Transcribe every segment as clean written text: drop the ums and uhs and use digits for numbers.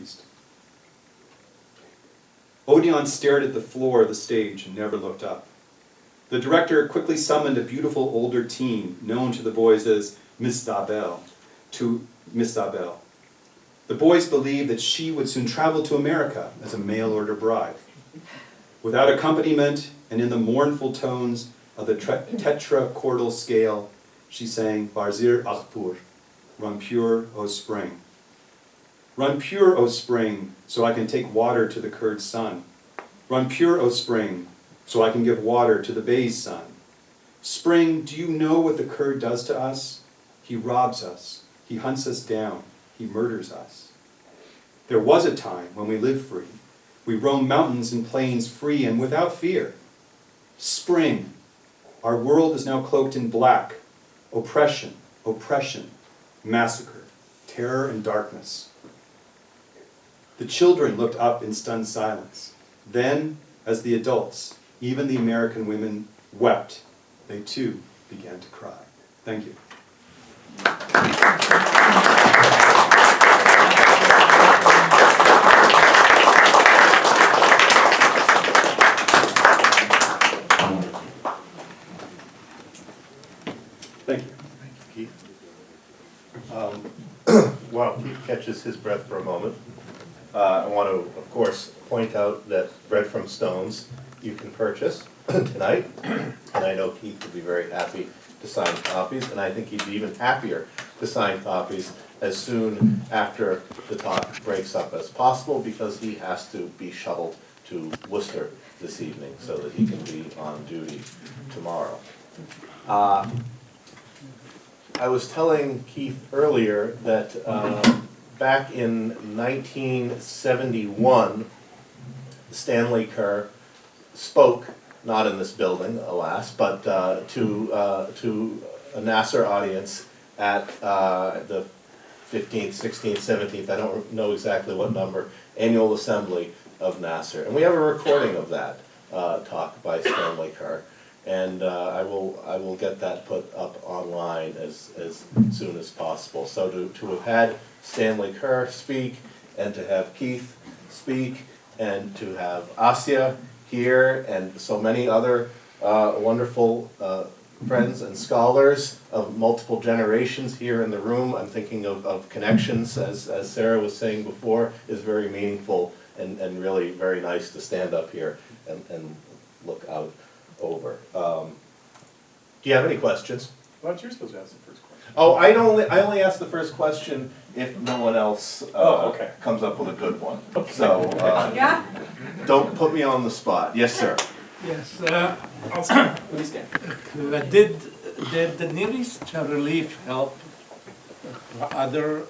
confused. Odeon stared at the floor of the stage and never looked up. The director quickly summoned a beautiful older teen, known to the boys as Miss Zabel, to Miss Zabel. The boys believed that she would soon travel to America as a mail-order bride. Without accompaniment and in the mournful tones of the tetrachordal scale, she sang Barzir Achpur, Run Pure, O Spring. Run pure, O spring, so I can take water to the Kurd sun. Run pure, O spring, so I can give water to the Bay's son. Spring, do you know what the Kurd does to us? He robs us, he hunts us down, he murders us. There was a time when we lived free. We roamed mountains and plains free and without fear. Spring, our world is now cloaked in black. Oppression, oppression, massacre, terror and darkness. The children looked up in stunned silence. Then, as the adults, even the American women, wept, they too began to cry. Thank you. Thank you. Thank you, Keith. While Keith catches his breath for a moment, I want to, of course, point out that Bread from Stones you can purchase tonight, and I know Keith would be very happy to sign copies, and I think he'd be even happier to sign copies as soon after the talk breaks up as possible, because he has to be shuttled to Worcester this evening so that he can be on duty tomorrow. I was telling Keith earlier that back in 1971, Stanley Kerr spoke, not in this building, alas, but to a NAASR audience at the 15th, 16th, 17th, I don't know exactly what number, annual assembly of NAASR. And we have a recording of that talk by Stanley Kerr. And I will get that put up online as soon as possible. So to have had Stanley Kerr speak, and to have Keith speak, and to have Asya here, and so many other wonderful friends and scholars of multiple generations here in the room. I'm thinking of connections, as Sarah was saying before, is very meaningful and really very nice to stand up here and look out over. Do you have any questions? Why don't you supposed to ask the first question? Oh, I only ask the first question if no one else okay. comes up with a good one. So Yeah? don't put me on the spot. Yes, sir. Yes, please stand. Did the Near East relief help other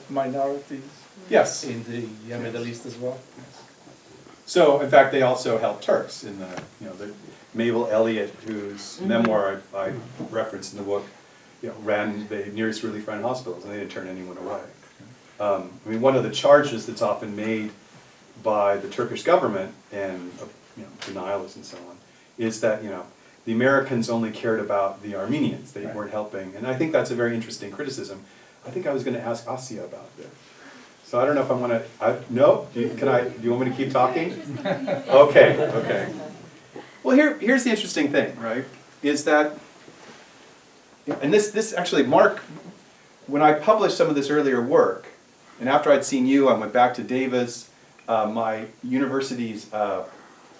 minorities Yes. in the Middle East as well? So, in fact, they also helped Turks in the Mabel Elliott, whose memoir I referenced in the book, ran the nearest relief ran hospitals, and they didn't turn anyone away. I mean, one of the charges that's often made by the Turkish government and denialists and so on is that the Americans only cared about the Armenians; they weren't helping. And I think that's a very interesting criticism. I think I was going to ask Asya about this. So I don't know if I want to. No, do you want me to keep talking? Okay. Well, here's the interesting thing, right? Is that, and this actually, Marc, when I published some of this earlier work, and after I'd seen you, I went back to Davis. My university's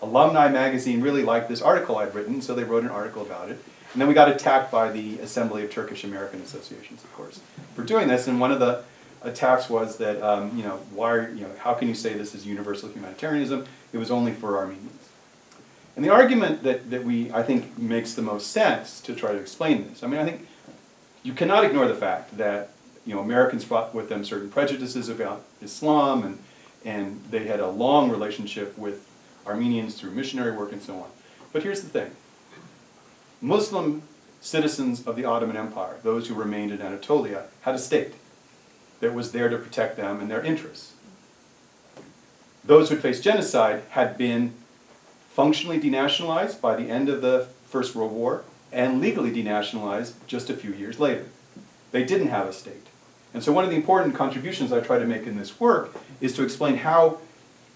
alumni magazine really liked this article I'd written, so they wrote an article about it. And then we got attacked by the Assembly of Turkish American Associations, of course, for doing this. And one of the attacks was that, how can you say this is universal humanitarianism? It was only for Armenians. And the argument that I think makes the most sense to try to explain this, I think you cannot ignore the fact that Americans brought with them certain prejudices about Islam, and they had a long relationship with Armenians through missionary work and so on. But here's the thing. Muslim citizens of the Ottoman Empire, those who remained in Anatolia, had a state that was there to protect them and their interests. Those who had faced genocide had been functionally denationalized by the end of the First World War and legally denationalized just a few years later. They didn't have a state. And so one of the important contributions I try to make in this work is to explain how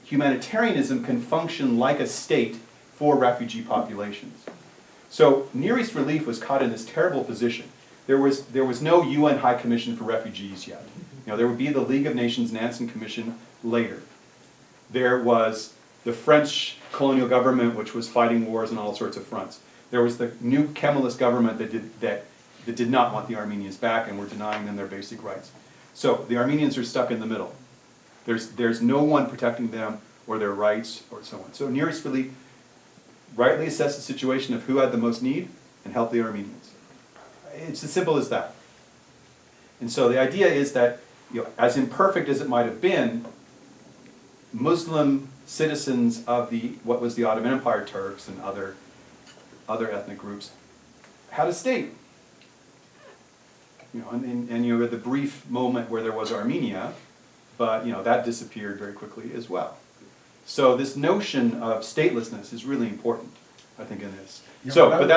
humanitarianism can function like a state for refugee populations. So Near East Relief was caught in this terrible position. There was no UN High Commission for Refugees yet. There would be the League of Nations Nansen Commission later. There was the French colonial government, which was fighting wars on all sorts of fronts. There was the new Kemalist government that did not want the Armenians back and were denying them their basic rights. So the Armenians are stuck in the middle. There's no one protecting them or their rights or so on. So Near East Relief rightly assessed the situation of who had the most need and helped the Armenians. It's as simple as that. And so the idea is that, as imperfect as it might have been, Muslim citizens of what was the Ottoman Empire, Turks and other ethnic groups, had a state. And you had the brief moment where there was Armenia, but that disappeared very quickly as well. So this notion of statelessness is really important, I think, in this. Yeah, So, but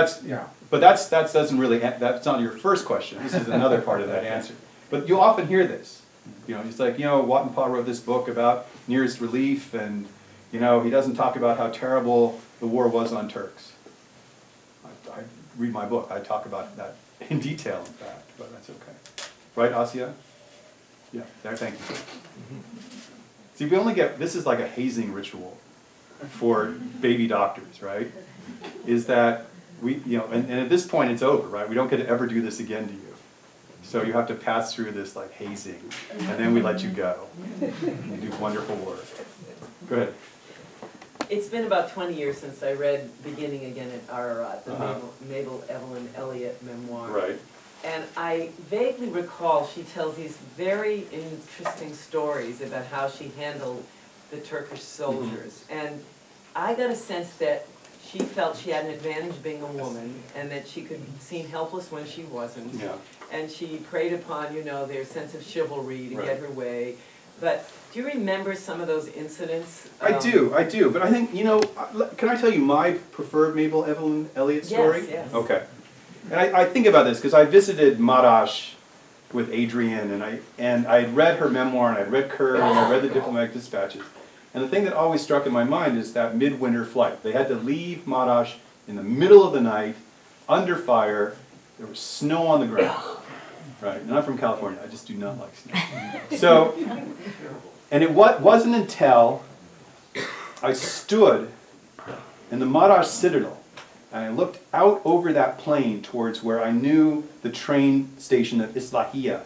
that doesn't really, that's not your first question. This is another part of that answer. But you'll often hear this. It's like, Watenpaugh wrote this book about Near East Relief, and he doesn't talk about how terrible the war was on Turks. I read my book. I talk about that in detail, in fact, but that's okay. Right, Asya? Yeah, there, thank you. See, we only this is like a hazing ritual for baby doctors, right? Is that and at this point it's over, right? We don't get to ever do this again to you. So you have to pass through this like hazing, and then we let you go. You do wonderful work. Go ahead. It's been about 20 years since I read Beginning Again at Ararat, the Mabel Evelyn Elliott memoir. Right. And I vaguely recall she tells these very interesting stories about how she handled the Turkish soldiers. And I got a sense that she felt she had an advantage being a woman, and that she could seem helpless when she wasn't. Yeah. And she preyed upon, their sense of chivalry to Right. get her way. But do you remember some of those incidents? I do, but I think, can I tell you my preferred Mabel Evelyn Elliott story? Yes, yes. Okay. And I think about this because I visited Marash with Adrian, and I had read her memoir, and I'd read Kerr, and I read the diplomatic dispatches. And the thing that always struck in my mind is that midwinter flight. They had to leave Marash in the middle of the night, under fire. There was snow on the ground. Right, and I'm from California. I just do not like snow. So, and it wasn't until I stood in the Marash Citadel and I looked out over that plain towards where I knew the train station of Islahiya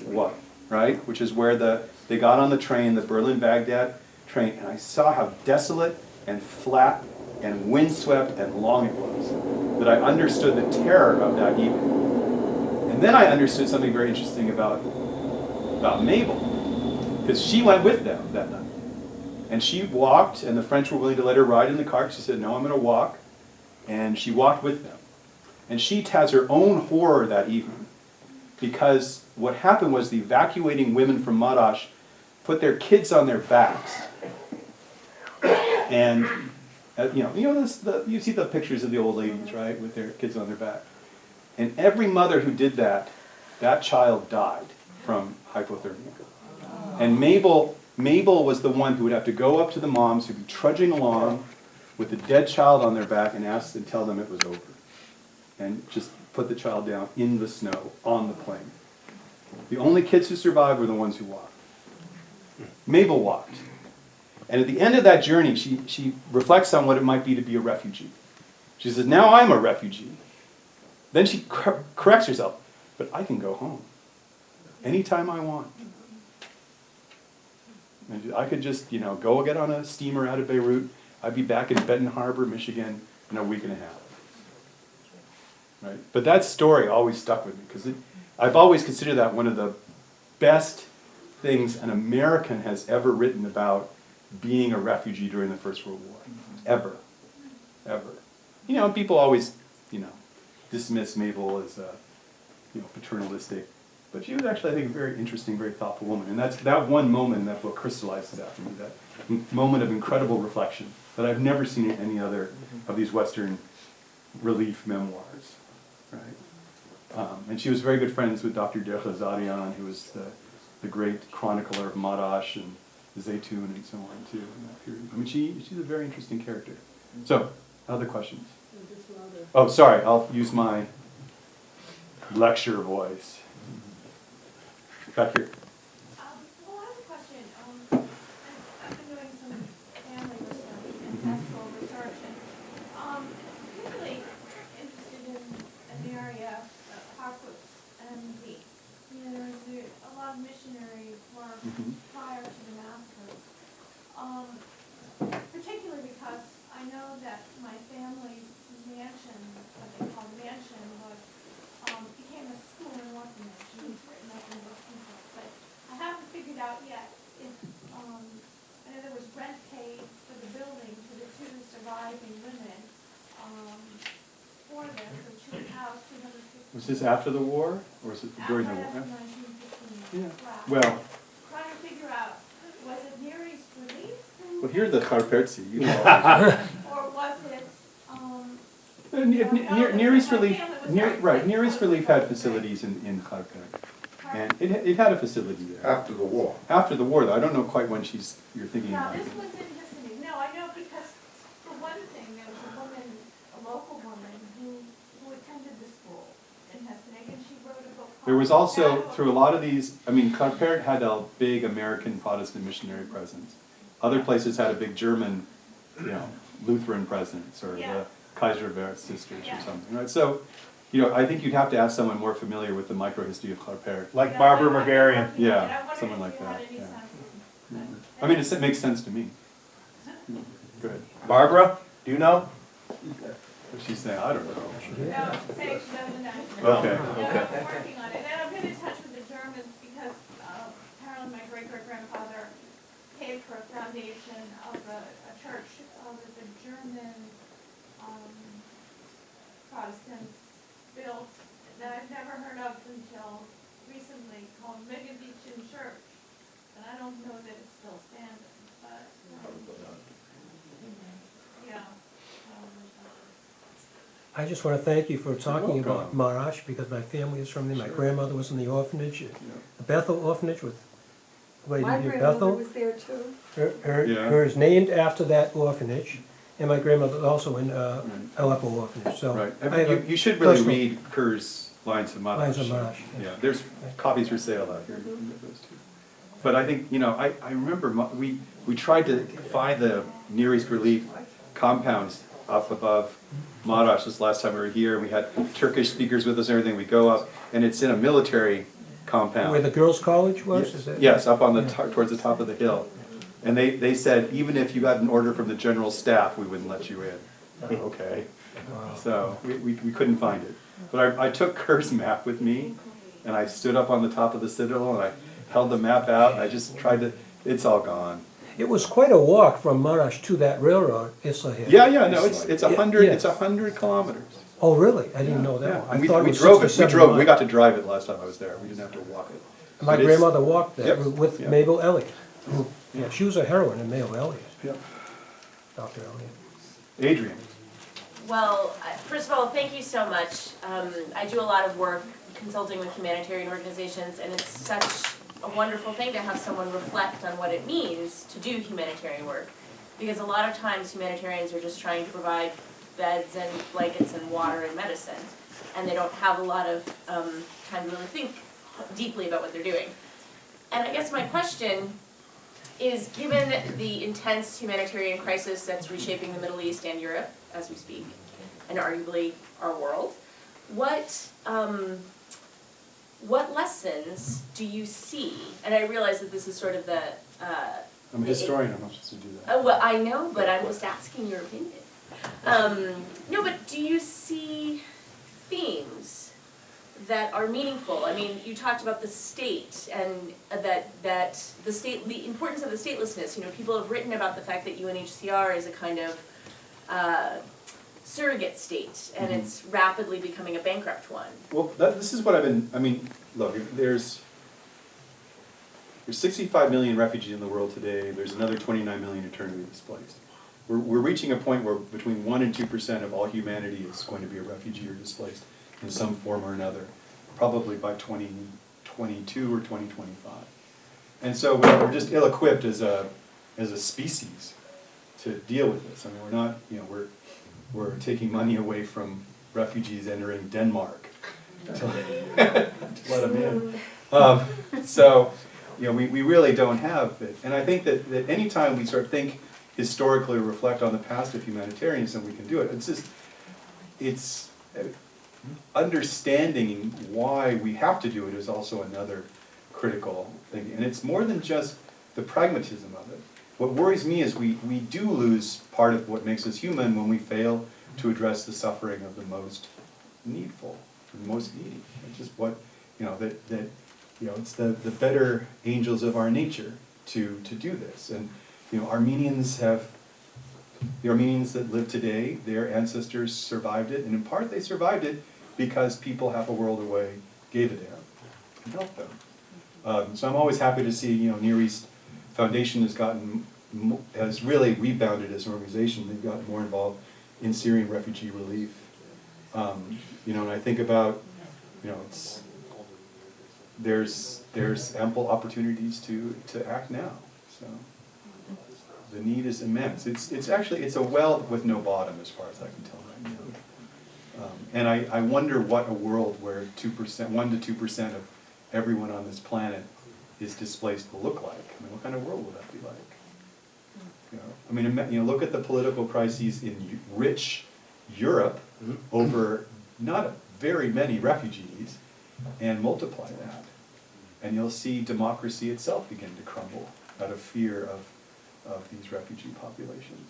was, right? Which is where they got on the train, the Berlin-Baghdad train, and I saw how desolate and flat and windswept and long it was, that I understood the terror of that evening. And then I understood something very interesting about Mabel, because she went with them that night. And she walked, and the French were willing to let her ride in the cart. She said, no, I'm going to walk. And she walked with them. And she has her own horror that evening, because what happened was the evacuating women from Marash put their kids on their backs. And, you see the pictures of the old ladies, right, with their kids on their back. And every mother who did that child died from hypothermia. And Mabel was the one who would have to go up to the moms who'd be trudging along with the dead child on their back and tell them it was over. And just put the child down in the snow on the plane. The only kids who survived were the ones who walked. Mabel walked. And at the end of that journey, she reflects on what it might be to be a refugee. She says, now I'm a refugee. Then she corrects herself, but I can go home anytime I want. And I could just, go get on a steamer out of Beirut. I'd be back in Benton Harbor, Michigan, in a week and a half. Right? But that story always stuck with me, because I've always considered that one of the best things an American has ever written about being a refugee during the First World War. Ever. Ever. People always, dismiss Mabel as, paternalistic. But she was actually, I think, a very interesting, very thoughtful woman. And that one moment in that book crystallizes that for me, that moment of incredible reflection that I've never seen in any other of these Western relief memoirs. Right? And she was very good friends with Dr. Derghazarian, who was the the great chronicler of Marash and Zaytun and so on too in that period. I mean, she's a very interesting character. So, other questions? Oh, sorry, I'll use my lecture voice. Back here. Well, I have a question. I've been doing some family research, ancestral research, and particularly interested in an area, Harcourt and the, there's a lot of missionary work prior to the massacre. Particularly because I know that my family's mansion, what they call the mansion, was became a school and orphanage. It's written up in books and stuff, but I haven't figured out yet if, I know there was rent paid for the building to the two surviving women, for this, the two house, 250. Was this after the war, or was it during the war? After 1915. Yeah. Wow. Well, Trying to figure out, was it Near East Relief? well, here are the Kharpertsi. You know. Or was it, Near East Relief, Near East Relief had facilities in Kharpet, and it had a facility there. After the war. After the war, though, I don't know quite when you're thinking now about it. this was in Kissimmee. No, I know because, for one thing, there was a woman, a local woman, who attended the school in Kissimmee, and she wrote a book called. There was also, Shadow of through a lot of these, I mean, Kharpet had a big American Protestant missionary presence. Other places had a big German, Lutheran presence, or Yeah. the Kaiserwerth sisters Yeah. or something, right? So, I think you'd have to ask someone more familiar with the microhistory of Kharpet. Like Yeah, Barbara I- Margarian. Yeah, and I wondered someone if like you had that, any yeah. sense. I mean, it makes sense to me. Good. Barbara, do you know? But she's saying, I don't know. No, say she doesn't know. Okay, No, okay. I'm working on it, and I've been in touch with the Germans because apparently my great-great-grandfather paid for a foundation of a church that the German Protestants built that I've never heard of until recently, called Mamigonian Church, and I don't know that it's still standing, but, yeah. I just want to thank you for talking welcome. about Marash, because my family is from there. My grandmother was in the orphanage, the Bethel orphanage with Lady My Dear grandmother Bethel. was there too. Yeah. Her is named after that orphanage, and my grandmother also in Aleppo orphanage, so. Right. I have a You should really personal- read Kerr's Lines of Marash. Lines of Marash, yes. Yeah, there's copies for sale out here. You can get those too. But I think, I remember we tried to find the Near East Relief compounds up above Marash this last time we were here. We had Turkish speakers with us and everything. We go up, and it's in a military compound. Where the girls' college was, is that? Yes, up on the towards the top of the hill. And they said, even if you got an order from the general staff, we wouldn't let you in. Okay. So we couldn't find it. But I took Kerr's map with me, and I stood up on the top of the citadel, and I held the map out, and I just tried to, it's all gone. It was quite a walk from Marash to that railroad, Issahill. Yeah, no, it's 100, Yes. it's 100 kilometers. Oh, really? I didn't know Yeah, that. I and we thought it was drove 6 or it, 7 we miles. got to drive it last time I was there. We didn't have to walk it. My But it's- grandmother walked there Yep, with yeah. Mabel Elliott. Yeah, she was a heroine in Mabel Elliott, Yep. Dr. Elliott. Adrian. Well, first of all, thank you so much. I do a lot of work consulting with humanitarian organizations, and it's such a wonderful thing to have someone reflect on what it means to do humanitarian work. Because a lot of times humanitarians are just trying to provide beds and blankets and water and medicine, and they don't have a lot of time to really think deeply about what they're doing. And I guess my question is, given the intense humanitarian crisis that's reshaping the Middle East and Europe as we speak, and arguably our world, what lessons do you see? And I realize that this is sort of the I'm a historian, I'm not supposed to do that. oh, well, I know, but I'm just asking your opinion. No, but do you see themes that are meaningful? I mean, you talked about the state and that the state, the importance of the statelessness. People have written about the fact that UNHCR is a kind of surrogate state, and it's rapidly becoming a bankrupt one. Well, this is what look, there's 65 million refugees in the world today. There's another 29 million internally displaced. We're reaching a point where between 1% and 2% of all humanity is going to be a refugee or displaced in some form or another, probably by 2022 or 2025. And so we're just ill-equipped as a species to deal with this. I mean, we're not, you know, we're taking money away from refugees entering Denmark to let them in. So, you know, we really don't have it. And I think that anytime we sort of think historically, reflect on the past of humanitarianism, we can do it. It's understanding why we have to do it is also another critical thing. And it's more than just the pragmatism of it. What worries me is we do lose part of what makes us human when we fail to address the suffering of the most needful, the most needy. It's just what, you know, you know, it's the better angels of our nature to do this. And, you know, the Armenians that live today, their ancestors survived it, and in part they survived it because people half a world away gave a damn and helped them. So I'm always happy to see, you know, Near East Foundation has really rebounded as an organization. They've gotten more involved in Syrian refugee relief. You know, and I think about, you know, there's ample opportunities to act now. So the need is immense. It's actually a well with no bottom as far as I can tell right now. And I wonder what a world where 1 to 2% of everyone on this planet is displaced will look like. I mean, what kind of world will that be like? You know, I mean, you know, look at the political crises in rich Europe over not very many refugees, and multiply that, and you'll see democracy itself begin to crumble out of fear of these refugee populations.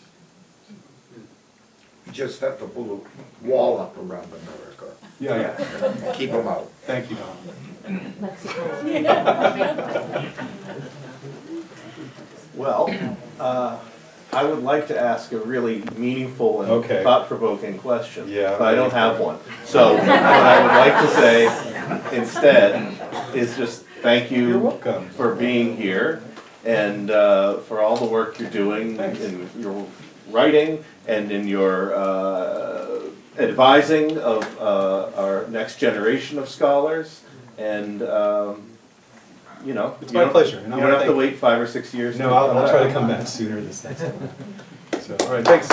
You just have to put a wall up around America. Yeah. Keep them out. Thank you, Don. Well, I would like to ask a really meaningful and Okay. thought-provoking question, Yeah. but I don't have one. So what I would like to say instead is just thank You're you welcome. for being here and for all the work you're doing Thanks. in your writing and in your advising of our next generation of scholars. And you know, It's you my don't- pleasure, and I You don't wanna have to thank- wait 5 or 6 years. No, I'll try to come back sooner this next time. So, all right, thanks.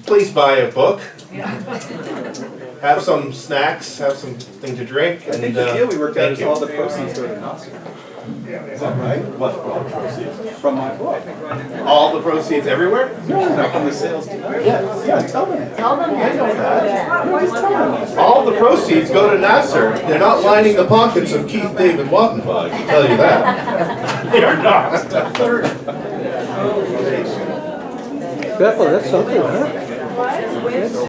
Please buy a book. Have some snacks, have something to drink, I and think the deal we worked out thank is you. all the proceeds go to NAASR. Is that right? What, all the proceeds? From my book. All the proceeds everywhere? No, from the sales team. Yeah, tell them. All the proceeds go to NAASR. They're not lining the pockets of Keith, David Watenpaugh, I can tell you that. They are not. Bethel, that's something, huh?